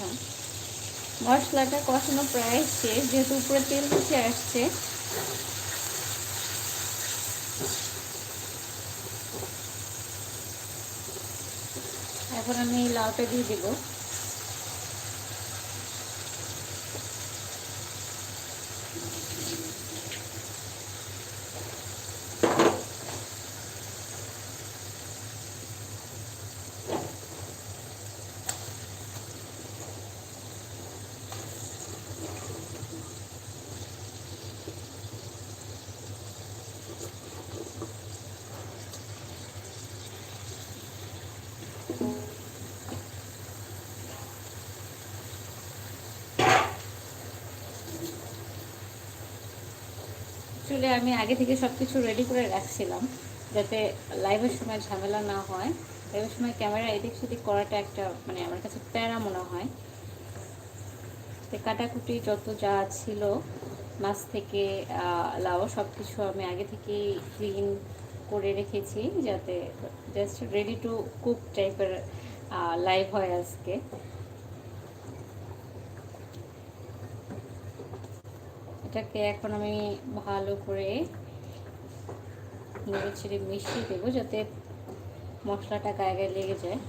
আচ্ছা, মশলাটা কষানো প্রায় শেষ, যেহেতু উপরে তেল উঠে আসছে। এখন আমি লাউটা দিয়ে দেবো। আসলে আমি আগে থেকে সব কিছু রেডি করে রাখছিলাম, যাতে লাইভের সময় ঝামেলা না হয়। লাইভের সময় ক্যামেরা এদিক সেদিক করাটা একটা মানে আমার কাছে প্যারা মনে হয়। তো কাটাকুটি যত যা ছিল মাছ থেকে লাউ সব কিছু আমি আগে থেকেই ক্লিন করে রেখেছি, যাতে জাস্ট রেডি টু কুক টাইপের লাইভ হয় আজকে। এটাকে এখন আমি ভালো করে নেড়ে ছেড়ে মিশিয়ে দেবো, যাতে মশলাটা গায়ে গায়ে লেগে যায়।